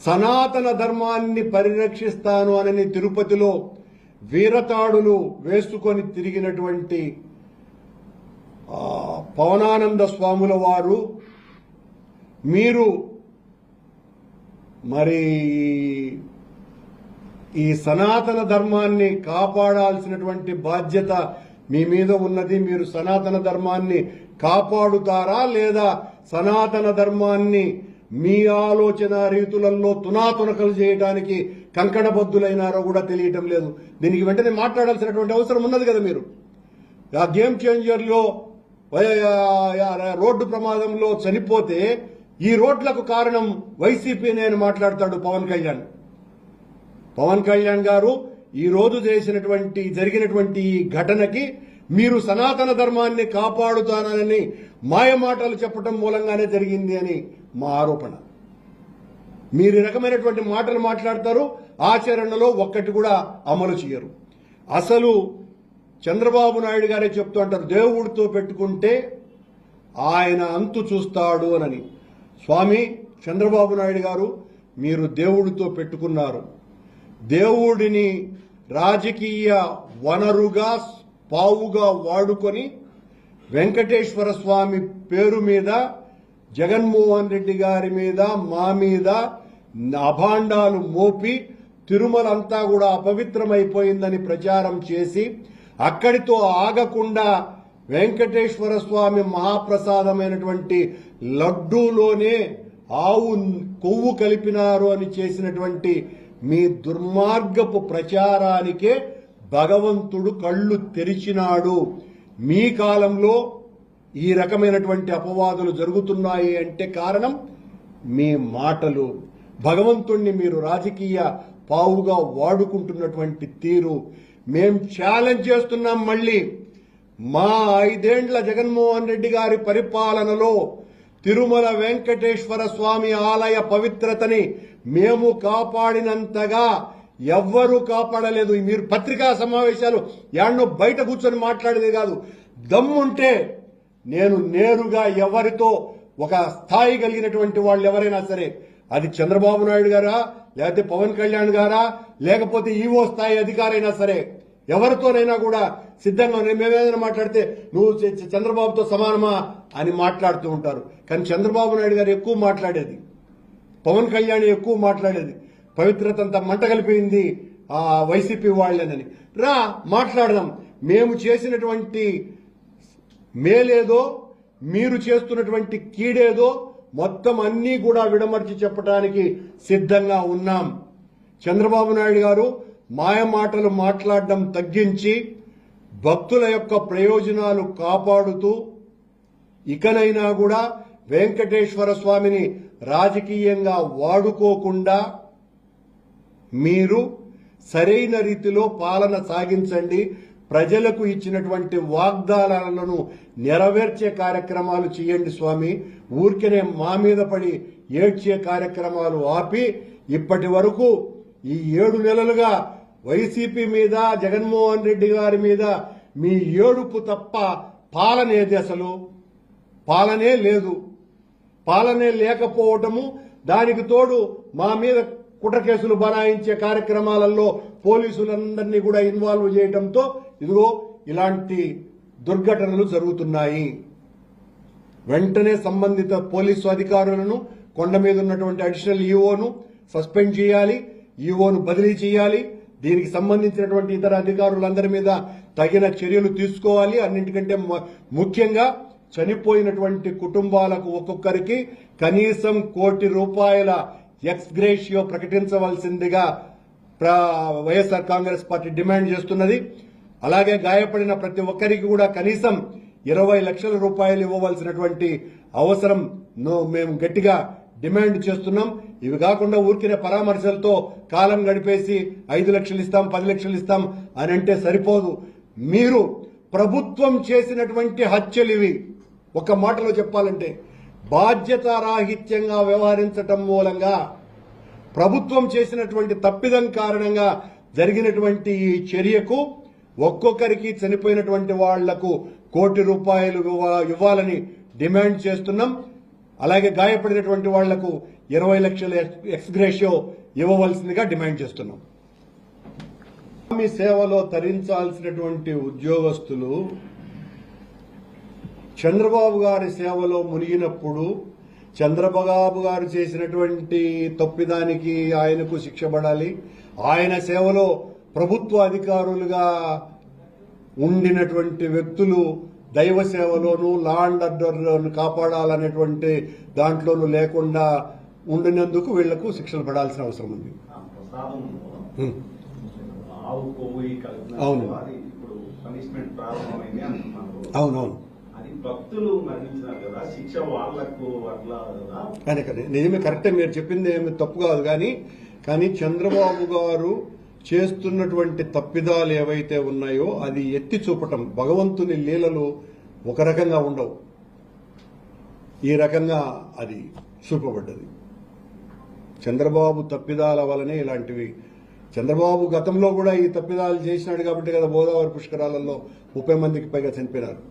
సనాతన ధర్మాన్ని పరిరక్షిస్తాను అని తిరుపతిలో వీరతాడులు వేసుకొని తిరిగినటువంటి పవనానంద స్వాముల వారు మీరు మరి ఈ సనాతన ధర్మాన్ని కాపాడాల్సినటువంటి బాధ్యత మీ మీద ఉన్నది. మీరు సనాతన ధర్మాన్ని కాపాడుతారా లేదా సనాతన ధర్మాన్ని మీ ఆలోచన రీతులలో తునాతునకలు చేయడానికి కంకణబద్దులైనారో కూడా తెలియటం లేదు. దీనికి వెంటనే మాట్లాడాల్సినటువంటి అవసరం ఉన్నది కదా. మీరు ఆ గేమ్ చేంజర్లో రోడ్డు ప్రమాదంలో చనిపోతే ఈ రోడ్లకు కారణం వైసీపీనే అని మాట్లాడతాడు పవన్ కళ్యాణ్ గారు. ఈ రోజు జరిగినటువంటి ఈ ఘటనకి మీరు సనాతన ధర్మాన్ని కాపాడుతానని మాయమాటలు చెప్పడం మూలంగానే జరిగింది అని మా ఆరోపణ. మీరు ఈ రకమైనటువంటి మాటలు మాట్లాడతారు, ఆచరణలో ఒక్కటి కూడా అమలు చేయరు. అసలు చంద్రబాబు నాయుడు గారే చెప్తూ అంటారు, దేవుడితో పెట్టుకుంటే ఆయన అంతు చూస్తాడు అని. స్వామి చంద్రబాబు నాయుడు గారు, మీరు దేవుడితో పెట్టుకున్నారు. దేవుడిని రాజకీయ వనరుగా పావుగా వాడుకొని వెంకటేశ్వర స్వామి పేరు మీద జగన్మోహన్ రెడ్డి గారి మీద మా మీద అభాండాలు మోపి తిరుమలంతా కూడా అపవిత్రమైపోయిందని ప్రచారం చేసి అక్కడితో ఆగకుండా వెంకటేశ్వర స్వామి మహాప్రసాదమైనటువంటి లడ్డూలోనే ఆవు కొవ్వు కలిపినారు అని చేసినటువంటి మీ దుర్మార్గపు ప్రచారానికే భగవంతుడు కళ్ళు తెరిచినాడు. మీ కాలంలో ఈ రకమైనటువంటి అపవాదులు జరుగుతున్నాయి అంటే కారణం మీ మాటలు. భగవంతుణ్ణి మీరు రాజకీయ పావుగా వాడుకుంటున్నటువంటి తీరు. మేం ఛాలెంజ్ చేస్తున్నాం. మళ్ళీ మా 5 ఏండ్ల జగన్మోహన్ రెడ్డి గారి పరిపాలనలో తిరుమల వెంకటేశ్వర స్వామి ఆలయ పవిత్రతని మేము కాపాడినంతగా ఎవ్వరూ కాపాడలేదు. మీరు పత్రికా సమావేశాలు యాడ్నో బయట కూర్చొని మాట్లాడేది కాదు. దమ్ముంటే నేను నేరుగా ఎవరితో ఒక స్థాయి కలిగినటువంటి వాళ్ళు ఎవరైనా సరే, అది చంద్రబాబు నాయుడు గారా లేకపోతే పవన్ కళ్యాణ్ గారా లేకపోతే ఈవో స్థాయి అధికారైనా సరే, ఎవరితోనైనా కూడా సిద్ధంగా మేమేదైనా మాట్లాడితే నువ్వు చంద్రబాబుతో సమానమా అని మాట్లాడుతూ ఉంటారు. కానీ చంద్రబాబు నాయుడు గారు ఎక్కువ మాట్లాడేది, పవన్ కళ్యాణ్ ఎక్కువ మాట్లాడేది, పవిత్రత అంతా మంట కలిపింది ఆ వైసీపీ వాళ్ళని. రా మాట్లాడదాం. మేము చేసినటువంటి మేలేదో మీరు చేస్తున్నటువంటి కీడేదో మొత్తం అన్నీ కూడా విడమర్చి చెప్పడానికి సిద్ధంగా ఉన్నాం. చంద్రబాబు నాయుడు గారు మాయమాటలు మాట్లాడడం తగ్గించి భక్తుల యొక్క ప్రయోజనాలు కాపాడుతూ ఇకనైనా కూడా వెంకటేశ్వర స్వామిని రాజకీయంగా వాడుకోకుండా మీరు సరైన రీతిలో పాలన సాగించండి. ప్రజలకు ఇచ్చినటువంటి వాగ్దానాలను నెరవేర్చే కార్యక్రమాలు చేయండి స్వామి. ఊరికనే మా మీద పడి ఏడ్చే కార్యక్రమాలు ఆపి ఇప్పటి వరకు ఈ 7 నెలలుగా వైసీపీ మీద జగన్మోహన్ రెడ్డి గారి మీద మీ ఏడుపు తప్ప పాలనేది, అసలు పాలనే లేదు. పాలనే లేకపోవటము, దానికి తోడు మా మీద కుట్ర కేసులు బనాయించే కార్యక్రమాలలో పోలీసులందరినీ కూడా ఇన్వాల్వ్ చేయడంతో ఇదిగో ఇలాంటి దుర్ఘటనలు జరుగుతున్నాయి. వెంటనే సంబంధిత పోలీసు అధికారులను, కొండ మీద ఉన్నటువంటి అడిషనల్ ఈఓను సస్పెండ్ చేయాలి, ఈఓను బదిలీ చేయాలి. దీనికి సంబంధించినటువంటి ఇతర అధికారులందరి మీద తగిన చర్యలు తీసుకోవాలి. అన్నింటికంటే ముఖ్యంగా చనిపోయినటువంటి కుటుంబాలకు ఒక్కొక్కరికి కనీసం ₹1,00,00,000 ఎక్స్ గ్రేషియో ప్రకటించవలసిందిగా వైఎస్ఆర్ కాంగ్రెస్ పార్టీ డిమాండ్ చేస్తున్నది. అలాగే గాయపడిన ప్రతి ఒక్కరికి కూడా కనీసం 20 లక్షల రూపాయలు ఇవ్వవలసినటువంటి అవసరం మేము గట్టిగా డిమాండ్ చేస్తున్నాం. ఇవి కాకుండా ఊరికినే పరామర్శలతో కాలం గడిపేసి 5 లక్షలు ఇస్తాం 10 లక్షలు ఇస్తాం అని అంటే సరిపోదు. మీరు ప్రభుత్వం చేసినటువంటి హత్యలివి. ఒక మాటలో చెప్పాలంటే బాధ్యతారాహిత్యంగా వ్యవహరించటం మూలంగా ప్రభుత్వం చేసినటువంటి తప్పిదం కారణంగా జరిగినటువంటి ఈ చర్యకు ఒక్కొక్కరికి చనిపోయినటువంటి వాళ్లకు ₹1,00,00,000 ఇవ్వాలని డిమాండ్ చేస్తున్నాం. అలాగే గాయపడినటువంటి వాళ్లకు 20 లక్షల ఎక్స్గ్రేషియో ఇవ్వవలసిందిగా డిమాండ్ చేస్తున్నాం. మీ సేవలో తరించాల్సినటువంటి ఉద్యోగస్తులు చంద్రబాబు గారి సేవలో మునిగినప్పుడు చంద్రబాబు గారు చేసినటువంటి తప్పిదానికి ఆయనకు శిక్ష పడాలి. ఆయన సేవలో ప్రభుత్వ అధికారులుగా ఉండినటువంటి వ్యక్తులు దైవ సేవలోనూ లా అండ్ ఆర్డర్ను కాపాడాలనేటువంటి దాంట్లోనూ లేకుండా ఉండినందుకు వీళ్లకు శిక్షలు పడాల్సిన అవసరం ఉంది. అవును అవునవును భక్తులు మరణించినారు కదా, శిక్ష వాళ్లకు అట్లా కానీ నిజమే, కరెక్టే, మీరు చెప్పింది ఏమి తప్పు కాదు. కానీ చంద్రబాబు గారు చేస్తున్నటువంటి తప్పిదాలు ఏవైతే ఉన్నాయో అది ఎత్తి చూపటం. భగవంతుని లీలలు ఒక రకంగా ఉండవు, ఈ రకంగా అది చూపబడ్డది. చంద్రబాబు తప్పిదాల వలనే ఇలాంటివి. చంద్రబాబు గతంలో కూడా ఈ తప్పిదాలు చేసినాడు కాబట్టి కదా గోదావరి పుష్కరాలలో 30 మందికి పైగా చనిపోయినారు.